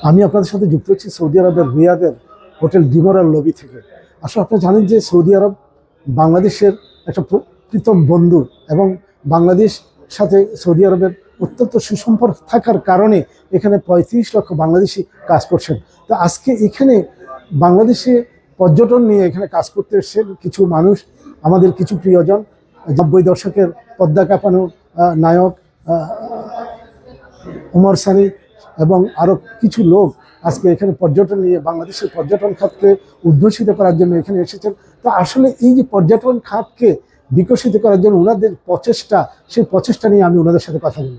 আমি আপনাদের সাথে যুক্ত হচ্ছি সৌদি আরবের রিয়াদের হোটেল ডিমোরাল লবি থেকে। আসলে আপনারা জানেন যে সৌদি আরব বাংলাদেশের একটা প্রীতম বন্ধু এবং বাংলাদেশ সাথে সৌদি আরবের অত্যন্ত সুসম্পর্ক থাকার কারণে এখানে ৩৫ লক্ষ বাংলাদেশি কাজ করছেন। তো আজকে এখানে বাংলাদেশে পর্যটন নিয়ে এখানে কাজ করতে এসেছেন কিছু মানুষ, আমাদের কিছু প্রিয়জন, ৯০ দশকের পদ্মা কাঁপানো নায়ক ওমর সানি এবং আরও কিছু লোক আজকে এখানে পর্যটন নিয়ে বাংলাদেশের পর্যটন খাতকে উদ্ঘোষিত করার জন্য এখানে এসেছেন। তো আসলে এই যে পর্যটন খাতকে বিকশিত করার জন্য ওনাদের প্রচেষ্টা, সেই প্রচেষ্টা নিয়ে আমি ওনাদের সাথে কথা বলব।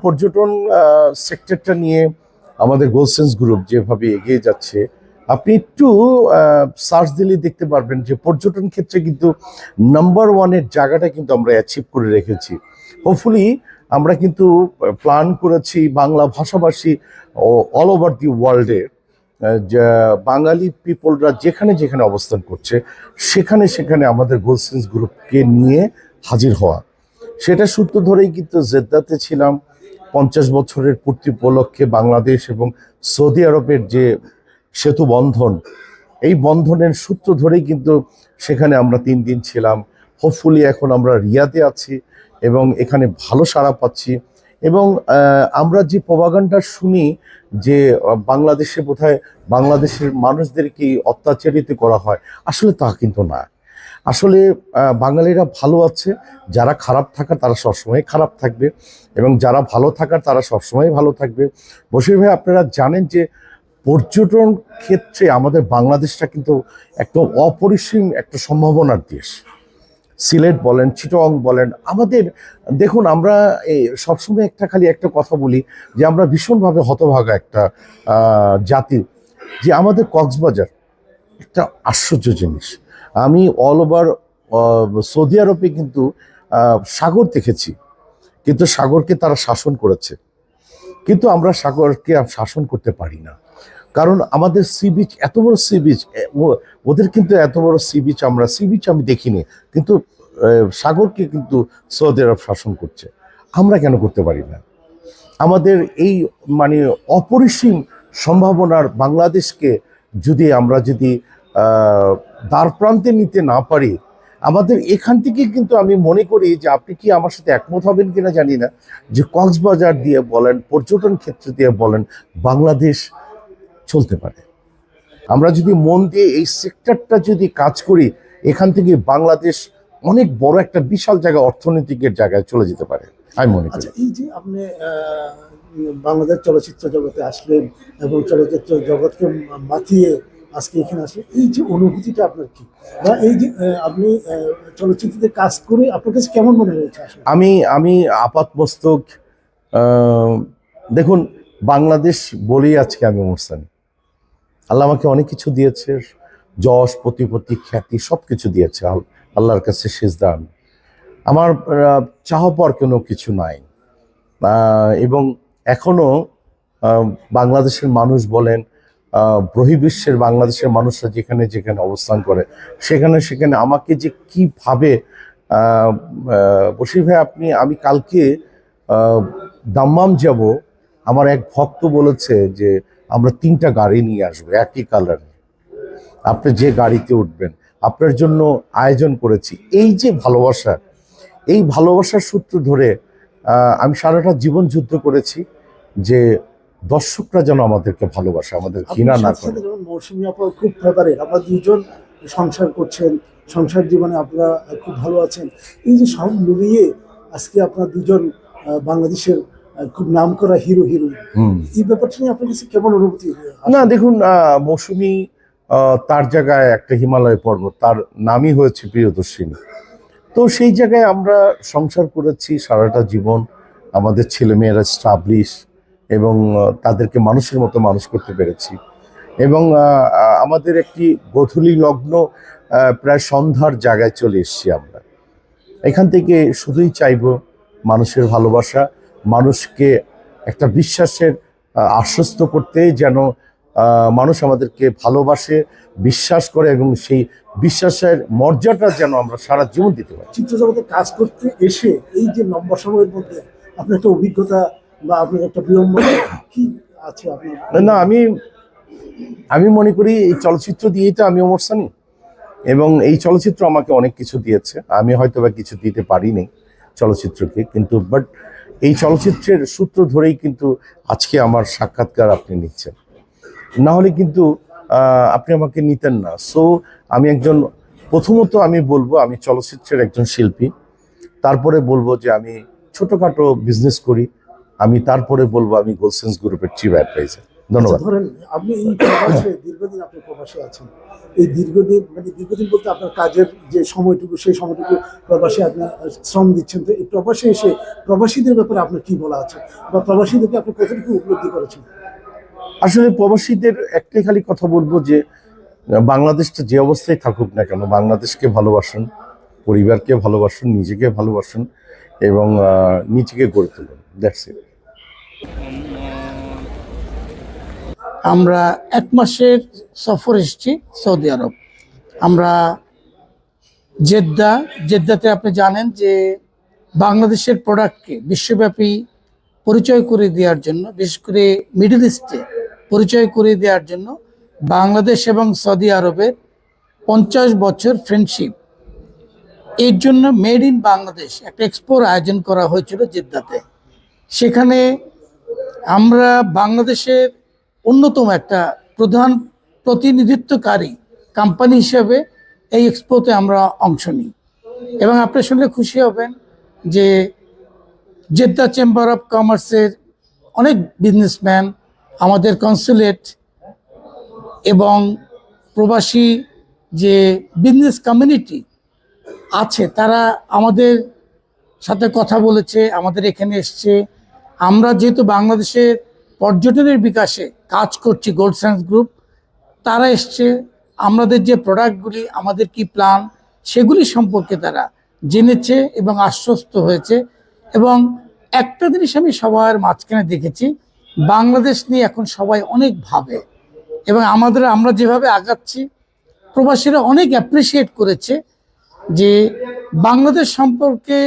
পর্যটন সেক্টরটা নিয়ে আমাদের গোলসেন্স গ্রুপ যেভাবে এগিয়ে যাচ্ছে, আপনি একটু সার্চ দিলে দেখতে পারবেন যে পর্যটন ক্ষেত্রে কিন্তু নাম্বার ওয়ানের জায়গাটা কিন্তু আমরা অ্যাচিভ করে রেখেছি। হোপফুলি আমরা কিন্তু প্ল্যান করেছি বাংলা ভাষাভাষী অল ওভার দি ওয়ার্ল্ডে বাঙালি পিপলরা যেখানে যেখানে অবস্থান করছে সেখানে সেখানে আমাদের গোলসেন্স গ্রুপকে নিয়ে হাজির হওয়া। সেটা সূত্র ধরেই কিন্তু জেদ্দাতে ছিলাম 50 বছরের পূর্তি উপলক্ষে বাংলাদেশ এবং সৌদি আরবের যে সেতু বন্ধন, এই বন্ধনের সূত্র ধরেই কিন্তু সেখানে আমরা 3 দিন ছিলাম। হোপফুলি এখন আমরা রিয়াদে আছি এবং এখানে ভালো সাড়া পাচ্ছি। এবং আমরা যে প্রপাগান্ডা শুনি যে বাংলাদেশে বোধহয় বাংলাদেশের মানুষদেরকে অত্যাচারিত করা হয়, আসলে তা কিন্তু না। আসলে বাঙালিরা ভালো আছে, যারা খারাপ থাকার তারা সবসময় খারাপ থাকবে এবং যারা ভালো থাকার তারা সবসময় ভালো থাকবে। বশির ভাই, আপনারা জানেন যে পর্যটন ক্ষেত্রে আমাদের বাংলাদেশটা কিন্তু একদম অপরিসীম একটা সম্ভাবনার দেশ। সিলেট বলেন, চিটং বলেন, আমাদের দেখুন, আমরা সবসময় খালি একটা কথা বলি যে আমরা ভীষণভাবে হতভাগা একটা জাতি, যে আমাদের কক্সবাজার একটা আশ্চর্য জিনিস। আমি অল ওভার সৌদি আরবে কিন্তু সাগর দেখেছি, কিন্তু সাগরকে তারা শাসন করেছে, কিন্তু আমরা সাগরকে শাসন করতে পারি না। কারণ আমাদের সি বিচ এত বড় সি বিচ, ওদের কিন্তু এত বড় সি বিচ আমি দেখিনি, কিন্তু সাগরকে কিন্তু সৌদি আরব শাসন করছে। আমরা কেন করতে পারি না? আমাদের এই মানে অপরিসীম সম্ভাবনার বাংলাদেশকে আমরা যদি দ্বার প্রান্তে নিতে না পারি, আমাদের এখান থেকে কিন্তু আমি মনে করি যে, আপনি কি আমার সাথে একমত হবেন কিনা জানি না, যে কক্সবাজার দিয়ে বলেন, পর্যটন ক্ষেত্র দিয়ে বলেন, বাংলাদেশ চলতে পারে। আমরা যদি মন দিয়ে এই সেক্টরটা যদি কাজ করি, এখান থেকে বাংলাদেশ অনেক বড় একটা বিশাল জায়গা, অর্থনৈতিকের জায়গায় চলে যেতে পারে আমি মনে করি। এই যে আপনি বাংলাদেশ চলচ্চিত্র জগতে আসলেন এবং চলচ্চিত্র জগৎকে মাতিয়ে আজকে এখানে আসলেন, এই যে অনুভূতিটা আপনার কি, বা এই যে আপনি চলচ্চিত্রে কাজ করে আপনার কাছে কেমন মনে হয়েছে? আমি আপাত মস্তক, দেখুন, বাংলাদেশ বলেই আজকে আমি মোরসানি। আল্লাহ আমাকে অনেক কিছু দিয়েছে, যশ, প্রতিপত্তি, খ্যাতি সব কিছু দিয়েছে। আল্লাহর কাছে সিজদা। আমার চাওয়া পাওয়ার কোনো কিছু নাই। এবং এখনো বাংলাদেশের মানুষ বলেন, বহির্বিশ্বের বাংলাদেশের মানুষরা যেখানে যেখানে অবস্থান করে সেখানে সেখানে আমাকে যে কীভাবে, বশির ভাই, আমি কালকে দাম্মাম যাব, আমার এক ভক্ত বলেছে যে আমরা 3টা গাড়ি নিয়ে আসবো একই কালারের, আপনি যে গাড়িতে উঠবেন, আপনার জন্য আয়োজন করেছি। এই যে ভালোবাসা, এই ভালোবাসার সূত্র ধরে আমি সারাটা জীবন যুদ্ধ করেছি যে দর্শকরা যেন আমাদেরকে ভালোবাসে, আমাদের ঘৃণা না করে। যেমন মৌসুমী আপা খুব ফেভারিট, আমরা দুজন সংসার করছেন, সংসার জীবনে আপনারা খুব ভালো আছেন, এই যে সব মিলিয়ে আজকে আপনারা দুজন বাংলাদেশের খুব নাম করা হিরো হিরোইন, এই ব্যাপারটা নিয়ে আপনার কাছে কেমন অনুভূতি? না, দেখুন, মৌসুমী তার জায়গায় একটা হিমালয় পর্বত, তার নামই হয়েছে প্রিয়দর্শিনী। তো সেই জায়গায় আমরা সংসার করেছি সারাটা জীবন, আমাদের ছেলেমেয়েরা স্টাবলিশ এবং তাদেরকে মানুষের মতো মানুষ করতে পেরেছি। এবং আমাদের একটি গোধূলি লগ্ন প্রায় সন্ধ্যার জায়গায় চলে এসেছি আমরা। এখান থেকে শুধুই চাইব মানুষের ভালোবাসা, মানুষকে একটা বিশ্বাসের আশ্বস্ত করতে, যেন মানুষ আমাদেরকে ভালোবাসে, বিশ্বাস করে এবং সেই বিশ্বাসের মর্যাদা যেন আমরা সারা জীবন দিতে পারি। চিত্র জগতে কাজ করতে এসে এই যে লম্বা সময়ের মধ্যে আপনার একটা অভিজ্ঞতা বা আপনার একটা বিড়ম্বনা কি আছে আপনার? না, আমি মনে করি এই চলচ্চিত্র দিয়েই তো আমি অমর সানি, এবং এই চলচ্চিত্র আমাকে অনেক কিছু দিয়েছে। আমি হয়তো বা কিছু দিতে পারিনি চলচ্চিত্রকে, কিন্তু বাট এই চলচ্চিত্রের সূত্র ধরেই কিন্তু আজকে আমার সাক্ষাৎকার আপনি নিচ্ছেন, না হলে কিন্তু আপনি আমাকে নিতেন না। সো আমি একজন, প্রথমত আমি বলবো আমি চলচ্চিত্রের একজন শিল্পী, তারপরে বলবো যে আমি ছোটোখাটো বিজনেস করি, আমি তারপরে বলবো আমি গোলসেন্স গ্রুপের চিফ অ্যাডভাইজার। ধন্যবাদ। ধরেন আপনি এই প্রবাসে দীর্ঘদিন আপনি প্রবাসে আছেন, এই দীর্ঘদিন মানে দীর্ঘদিন বলতে আপনার কাজের যে সময়টুকু সেই সময়টুকু প্রবাসে আপনার শ্রম দিচ্ছেন, তো এই প্রবাসে এসে প্রবাসীদের ব্যাপারে আপনার কি বলা আছে বা প্রবাসীদেরকে আপনি কতটুকু উপলব্ধি করেছেন? আসলে প্রবাসীদের একটাই খালি কথা বলবো যে বাংলাদেশটা যে অবস্থায় থাকুক না কেন, বাংলাদেশকে ভালোবাসুন, পরিবারকে ভালোবাসুন, নিজেকে ভালোবাসুন, এবং নিজেকে গড়ে তুলুন। That's it. আমরা 1 মাসের সফর এসেছি সৌদি আরব। আমরা জেদ্দাতে আপনি জানেন যে বাংলাদেশের প্রোডাক্টকে বিশ্বব্যাপী পরিচয় করে দেওয়ার জন্য, বিশেষ করে মিডল ইস্টে পরিচয় করে দেওয়ার জন্য বাংলাদেশ এবং সৌদি আরবের 50 বছর ফ্রেন্ডশিপ, এর জন্য মেড ইন বাংলাদেশ একটা এক্সপোর আয়োজন করা হয়েছিল জেদ্দাতে। সেখানে আমরা বাংলাদেশের অন্যতম একটা প্রধান প্রতিনিধিত্বকারী কোম্পানি হিসেবে এই এক্সপোতে আমরা অংশ নিই। এবং আপনি শুনলে খুশি হবেন যে জেদ্দা চেম্বার অফ কমার্সের অনেক বিজনেসম্যান, আমাদের কনসুলেট এবং প্রবাসী যে বিজনেস কমিউনিটি আছে, তারা আমাদের সাথে কথা বলেছে, আমাদের এখানে এসছে। আমরা যেহেতু বাংলাদেশের পর্যটনের বিকাশে কাজ করছি, গোল্ডসেন্স গ্রুপ, তারা এসছে। আমাদের যে প্রোডাক্টগুলি, আমাদের কি প্ল্যান, সেগুলি সম্পর্কে তারা জেনেছে এবং আশ্বস্ত হয়েছে। এবং একটা জিনিস আমি সবার মাঝখানে দেখেছি, বাংলাদেশ নিয়ে এখন সবাই অনেক ভাবে, এবং আমরা যেভাবে আগাচ্ছি প্রবাসীরা অনেক অ্যাপ্রিসিয়েট করেছে যে বাংলাদেশ সম্পর্কে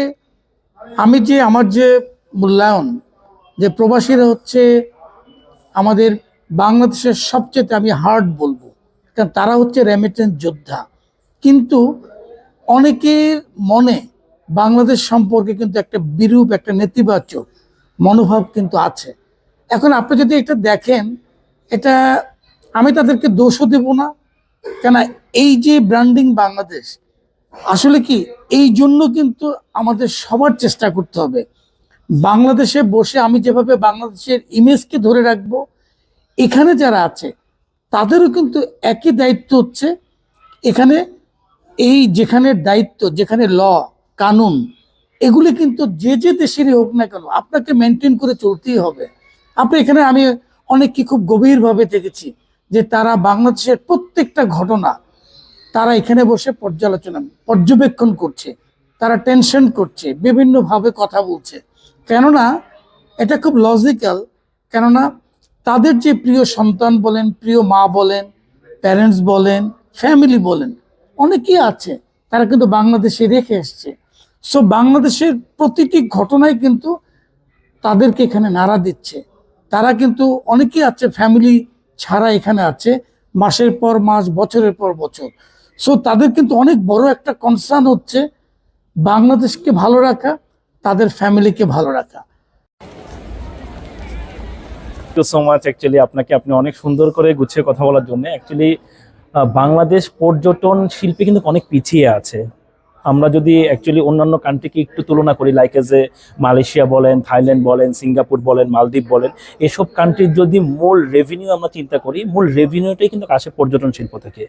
আমার যে মূল্যায়ন, যে প্রবাসীরা হচ্ছে আমাদের বাংলাদেশের সবচেয়ে আমি হার্ড বলবো, কারণ তারা হচ্ছে রেমিটেন্স যোদ্ধা। কিন্তু অনেকের মনে বাংলাদেশ সম্পর্কে কিন্তু একটা বিরূপ, একটা নেতিবাচক মনোভাব কিন্তু আছে। এখন আপনি যদি এটা দেখেন, এটা আমি তাদেরকে দোষও দেব না, কেন এই যে ব্র্যান্ডিং বাংলাদেশ, আসলে কি এই জন্য কিন্তু আমাদের সবার চেষ্টা করতে হবে। বাংলাদেশে বসে আমি যেভাবে বাংলাদেশের ইমেজকে ধরে রাখবো, এখানে যারা আছে তাদেরও কিন্তু একই দায়িত্ব হচ্ছে। এখানে যেখানে দায়িত্ব, যেখানে ল কানুন, এগুলি কিন্তু যে যে দেশেরই হোক না কেন আপনাকে মেনটেন করে চলতেই হবে। আপনি এখানে আমি অনেককে খুব গভীরভাবে দেখেছি যে তারা বাংলাদেশের প্রত্যেকটা ঘটনা তারা এখানে বসে পর্যবেক্ষণ করছে, তারা টেনশন করছে, বিভিন্নভাবে কথা বলছে। কেননা এটা খুব লজিক্যাল, কেননা তাদের যে প্রিয় সন্তান বলেন, প্রিয় মা বলেন, প্যারেন্টস বলেন, ফ্যামিলি বলেন, অনেকেই আছে তারা কিন্তু বাংলাদেশে রেখে এসছে। সো বাংলাদেশের প্রতিটি ঘটনায় কিন্তু তাদেরকে এখানে নাড়া দিচ্ছে। তারা কিন্তু অনেকেই আছে ফ্যামিলি ছাড়া এখানে আছে, মাসের পর মাস, বছরের পর বছর। সো তাদের কিন্তু অনেক বড় একটা কনসার্ন হচ্ছে বাংলাদেশকে ভালো রাখা, তাদের ফ্যামিলিকে ভালো রাখা। Thank you so much. Actually আপনি অনেক সুন্দর করে গুছিয়ে কথা বলার জন্য। অ্যাকচুয়ালি বাংলাদেশ পর্যটন শিল্পে কিন্তু অনেক পিছিয়ে আছে। আমরা যদি অ্যাকচুয়ালি অন্যান্য কান্ট্রিকে একটু তুলনা করি, লাইক এজ এ মালয়েশিয়া বলেন, থাইল্যান্ড বলেন, সিঙ্গাপুর বলেন, মালদ্বীপ বলেন, এসব কান্ট্রির যদি মূল রেভিনিউ আমরা চিন্তা করি, মূল রেভিনিউটাই কিন্তু আসে পর্যটন শিল্প থেকে।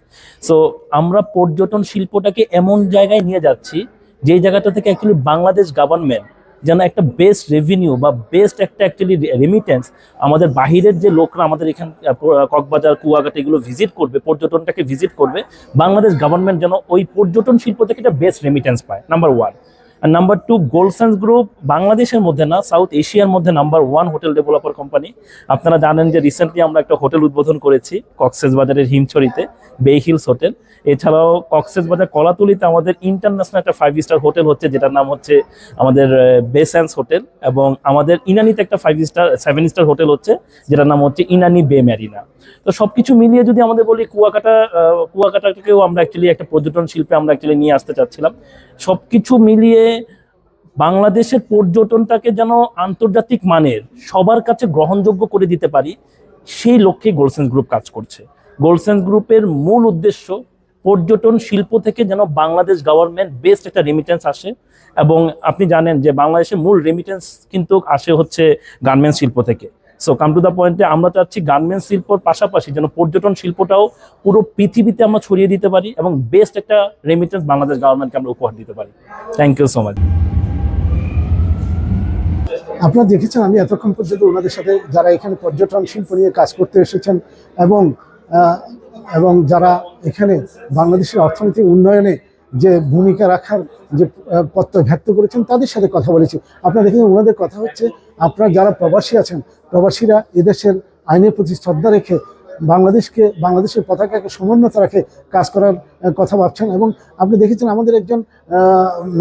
সো আমরা পর্যটন শিল্পটাকে এমন জায়গায় নিয়ে যাচ্ছি যেই জায়গাটা থেকে অ্যাকচুয়ালি বাংলাদেশ গভর্নমেন্ট যেন একটা বেস্ট রেভিনিউ বা বেস্ট একটা অ্যাকচুয়ালি রেমিটেন্স, আমাদের বাহিরের যে লোকরা আমাদের এখানে কক্সবাজার, কুয়াকাটা এগুলো ভিজিট করবে, পর্যটনটাকে ভিজিট করবে, বাংলাদেশ গভর্নমেন্ট যেন ওই পর্যটন শিল্প থেকে একটা বেস্ট রেমিটেন্স পায়, নাম্বার 1। আর নাম্বার 2, গোল্ডসেন্স গ্রুপ বাংলাদেশের মধ্যে না, সাউথ এশিয়ার মধ্যে নাম্বার 1 হোটেল ডেভেলপার কোম্পানি। আপনারা জানেন যে রিসেন্টলি আমরা একটা হোটেল উদ্বোধন করেছি কক্সবাজারের হিমছড়িতে, বে হিলস হোটেল। এছাড়াও কক্সবাজার কলাতলিতে আমাদের ইন্টারন্যাশনাল একটা 5 স্টার হোটেল হচ্ছে, যেটার নাম হচ্ছে আমাদের বেসেন্স হোটেল, এবং আমাদের ইনানিতে একটা 7 স্টার হোটেল হচ্ছে, যেটার নাম হচ্ছে ইনানি বে ম্যারিনা। তো সবকিছু মিলিয়ে যদি আমাদের বলি, কুয়াকাটাকেও আমরা অ্যাকচুয়ালি একটা পর্যটন শিল্পে আমরা অ্যাকচুয়ালি নিয়ে আসতে চাচ্ছিলাম। সবকিছু মিলিয়ে বাংলাদেশের পর্যটনটাকে যেন আন্তর্জাতিক মানের, সবার কাছে গ্রহণযোগ্য করে দিতে পারি, সেই লক্ষ্যে গোল্ডসেন্স গ্রুপ কাজ করছে। গোল্ডসেন্স গ্রুপের মূল উদ্দেশ্য পর্যটন শিল্প থেকে যেন বাংলাদেশ গভর্নমেন্ট বেস্ট একটা রেমিটেন্স আসে। এবং আপনি জানেন যে বাংলাদেশের মূল রেমিটেন্স কিন্তু আসে হচ্ছে গার্মেন্টস শিল্প থেকে। সো কাম টু দ্য পয়েন্টে, আমরা চাচ্ছি গার্মেন্টস শিল্পর পাশাপাশি যেন পর্যটন শিল্পটাও পুরো পৃথিবীতে আমরা ছড়িয়ে দিতে পারি, এবং বেস্ট একটা রেমিটেন্স বাংলাদেশ গভর্নমেন্টকে আমরা উপহার দিতে পারি। Thank you so much. আপনারা দেখেছেন আমি এতক্ষণ পর্যন্ত ওনাদের সাথে যারা এখানে পর্যটন শিল্প নিয়ে কাজ করতে এসেছেন এবং যারা এখানে বাংলাদেশের অর্থনৈতিক উন্নয়নে যে ভূমিকা রাখার যে প্রত্যয় ব্যক্ত করেছেন, তাদের সাথে কথা বলেছি। আপনারা দেখেন ওনাদের কথা হচ্ছে, আপনারা যারা প্রবাসী আছেন, প্রবাসীরা এদেশের আইনের প্রতি শ্রদ্ধা রেখে বাংলাদেশের পতাকাকে সমুন্নত রেখে কাজ করার কথা ভাবছেন। এবং আপনি দেখেছেন আমাদের একজন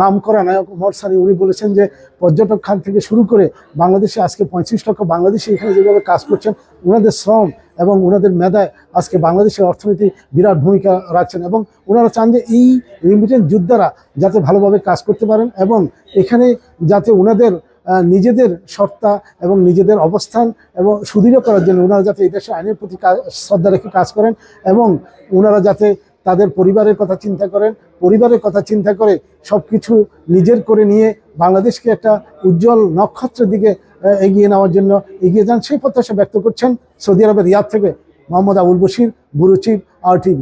নামকরা নায়ক ওমর সানি, উনি বলেছেন যে পর্যটক খাত থেকে শুরু করে বাংলাদেশে আজকে 35 লক্ষ বাংলাদেশি এখানে যেভাবে কাজ করছেন, ওনাদের শ্রম এবং ওনাদের মেধায় আজকে বাংলাদেশের অর্থনীতি বিরাট ভূমিকা রাখছেন। এবং ওনারা চান যে এই রেমিটেন্স যোদ্ধারা যাতে ভালোভাবে কাজ করতে পারেন, এবং এখানে যাতে ওনাদের নিজেদের সত্তা এবং নিজেদের অবস্থান এবং সুদৃঢ় করার জন্য ওনারা যাতে এই দেশের আইনের প্রতি শ্রদ্ধা রেখে কাজ করেন, এবং ওনারা যাতে তাদের পরিবারের কথা চিন্তা করে সব কিছু নিজের করে নিয়ে বাংলাদেশকে একটা উজ্জ্বল নক্ষত্রের দিকে এগিয়ে নেওয়ার জন্য এগিয়ে যান, সেই প্রত্যাশা ব্যক্ত করছেন সৌদি আরবের রিয়াদ থেকে Mohammad Abul Bashir, bureau chief, RTV।